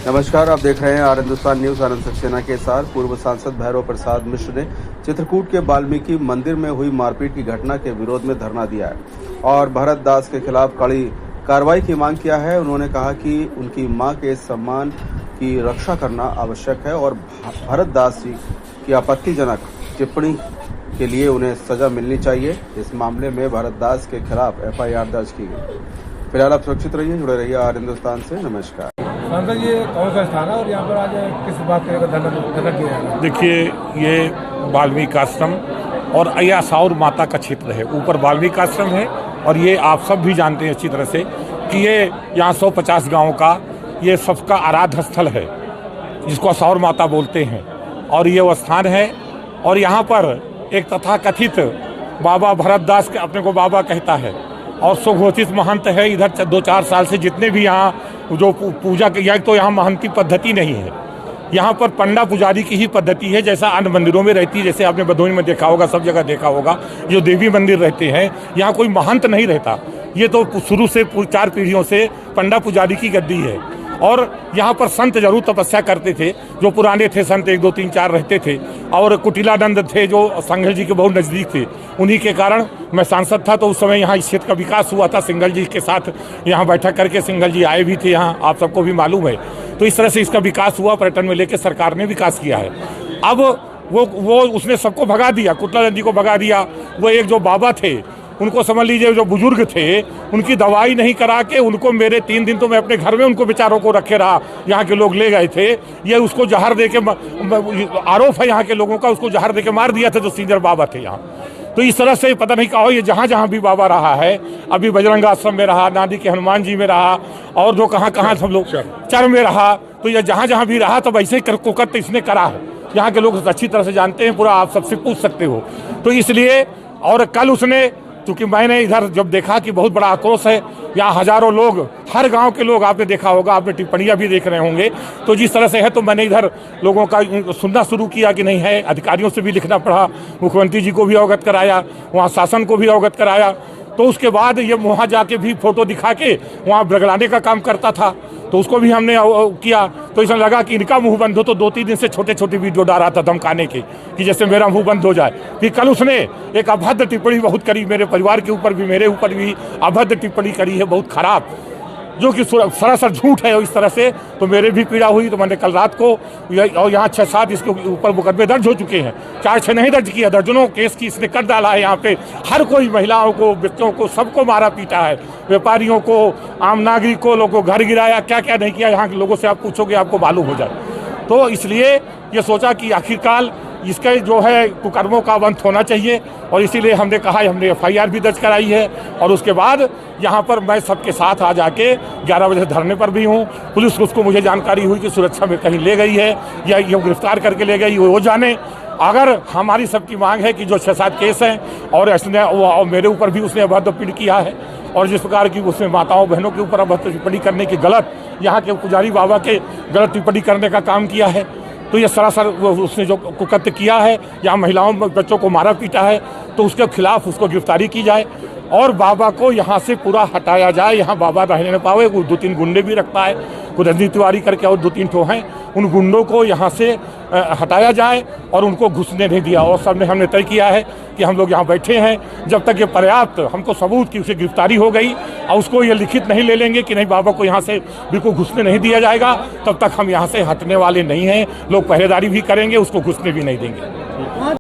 नमस्कार, आप देख रहे हैं आर हिंदुस्तान न्यूज। आनंद सक्सेना के साथ पूर्व सांसद भैरव प्रसाद मिश्र ने चित्रकूट के वाल्मीकि मंदिर में हुई मारपीट की घटना के विरोध में धरना दिया है और भरत दास के खिलाफ कड़ी कार्रवाई की मांग किया है। उन्होंने कहा कि उनकी मां के सम्मान की रक्षा करना आवश्यक है और भरत दास जी की आपत्तिजनक टिप्पणी के लिए उन्हें सजा मिलनी चाहिए। इस मामले में भरत दास के खिलाफ FIR दर्ज की गई। फिलहाल आप सुरक्षित रहिए, जुड़े रहिए आर हिंदुस्तान से। नमस्कार। सांसद, ये कौन सा स्थान है और यहाँ पर आज किस बात का धरना किया जा रहा है? देखिए, ये वाल्मीकि आश्रम और अयासाउर माता का क्षेत्र है। ऊपर वाल्मीकि आश्रम है और ये आप सब भी जानते हैं अच्छी तरह से कि ये यहाँ 150 गाँव का ये सबका आराध्य स्थल है, जिसको असौर माता बोलते हैं। और ये वो स्थान है और यहाँ पर एक तथाकथित बाबा भरत दास के अपने को बाबा कहता है और सुघोषित महंत है। इधर 2-4 साल से जितने भी यहाँ जो पूजा के, या तो यहाँ महंती पद्धति नहीं है, यहाँ पर पंडा पुजारी की ही पद्धति है, जैसा अन्य मंदिरों में रहती है। जैसे आपने भदोही में देखा होगा, सब जगह देखा होगा, जो देवी मंदिर रहते हैं यहाँ कोई महंत नहीं रहता। ये तो शुरू से 4 पीढ़ियों से पंडा पुजारी की गद्दी है। और यहाँ पर संत जरूर तपस्या करते थे, जो पुराने थे संत 1, 2, 3, 4 रहते थे। और कुटिलानंद थे जो सिंघल जी के बहुत नज़दीक थे। उन्हीं के कारण मैं सांसद था, तो उस समय यहाँ इस क्षेत्र का विकास हुआ था। सिंघल जी के साथ यहाँ बैठक करके सिंघल जी आए भी थे यहाँ, आप सबको भी मालूम है। तो इस तरह से इसका विकास हुआ, पर्यटन में लेकर सरकार ने विकास किया है। अब वो उसने सबको भगा दिया, कुटिलानंद जी को भगा दिया। वो एक जो बाबा थे, उनको समझ लीजिए जो बुजुर्ग थे, उनकी दवाई नहीं करा के उनको मेरे 3 दिन तो मैं अपने घर में उनको बेचारों को रखे रहा। यहाँ के लोग ले गए थे, ये उसको जहर दे के, आरोप है यहाँ के लोगों का, उसको जहर दे के मार दिया था जो सीनियर बाबा थे यहाँ। तो इस तरह से पता नहीं कहा, ये जहाँ जहाँ भी बाबा रहा है, अभी बजरंग आश्रम में रहा, नांदी के हनुमान जी में रहा, और जो कहाँ कहाँ सब लोग चर में रहा। तो ये जहाँ जहाँ भी रहा, तो वैसे ही कुकर्म इसने करा है। यहाँ के लोग अच्छी तरह से जानते हैं, पूरा आप सबसे पूछ सकते हो। तो इसलिए, और कल उसने, क्योंकि मैंने इधर जब देखा कि बहुत बड़ा आक्रोश है, यहाँ हजारों लोग, हर गांव के लोग, आपने देखा होगा, आपने टिप्पणियां भी देख रहे होंगे। तो जिस तरह से है, तो मैंने इधर लोगों का सुनना शुरू किया कि नहीं है। अधिकारियों से भी लिखना पड़ा, मुख्यमंत्री जी को भी अवगत कराया, वहाँ शासन को भी अवगत कराया। तो उसके बाद ये वहाँ जाके भी फोटो दिखा के वहाँ बगलाने का काम करता था, तो उसको भी हमने किया। तो इसमें लगा कि इनका मुंह बंद हो, तो 2-3 दिन से छोटे वीडियो डाल रहा था धमकाने के, कि जैसे मेरा मुंह बंद हो जाए। फिर कल उसने एक अभद्र टिप्पणी बहुत करी, मेरे परिवार के ऊपर भी, मेरे ऊपर भी अभद्र टिप्पणी करी है, बहुत खराब, जो कि सरासर झूठ है। और इस तरह से तो मेरे भी पीड़ा हुई। तो मैंने कल रात को, और यहाँ 6-7 इसके ऊपर मुकदमे दर्ज हो चुके हैं, 4-6 नहीं दर्ज किया, दर्जनों केस की इसने कर डाला है। यहाँ पे हर कोई, महिलाओं को, बच्चों को, सबको मारा पीटा है, व्यापारियों को, आम नागरिकों, लोगों को घर गिराया, क्या क्या नहीं किया। यहाँ के लोगों से आप पूछोगे, आपको मालूम हो जाए। तो इसलिए ये सोचा कि आखिरकार इसके जो है कुकर्मों का अंत होना चाहिए, और इसीलिए हमने कहा, हमने FIR भी दर्ज कराई है। और उसके बाद यहाँ पर मैं सबके साथ आ जाके 11 बजे धरने पर भी हूँ। पुलिस उसको, मुझे जानकारी हुई कि सुरक्षा में कहीं ले गई है या ये गिरफ्तार करके ले गई, वो जाने। अगर हमारी सबकी मांग है कि जो 6-7 केस हैं, और इसने मेरे ऊपर भी उसने अभद्र टिप्पणी किया है, और जिस प्रकार की उसने माताओं बहनों के ऊपर अभद्र टिप्पणी करने की, गलत, यहाँ के पुजारी बाबा के गलत टिप्पणी करने का काम किया है, तो ये सरासर उसने जो कुकृत्य किया है, या महिलाओं बच्चों को मारा पीटा है, तो उसके खिलाफ उसको गिरफ्तारी की जाए और बाबा को यहाँ से पूरा हटाया जाए। यहाँ बाबा रहने न पावे। वो 2-3 गुंडे भी रखता है, कुछ रणजीत तिवारी करके और 2-3 ठो हैं, उन गुंडों को यहाँ से हटाया जाए और उनको घुसने नहीं दिया। और सबने, हमने तय किया है कि हम लोग यहाँ बैठे हैं जब तक ये पर्याप्त हमको सबूत की उसे गिरफ्तारी हो गई, और उसको ये लिखित नहीं ले लेंगे कि नहीं बाबा को यहाँ से बिल्कुल घुसने नहीं दिया जाएगा, तब तक हम यहाँ से हटने वाले नहीं हैं। लोग पहरेदारी भी करेंगे, उसको घुसने भी नहीं देंगे।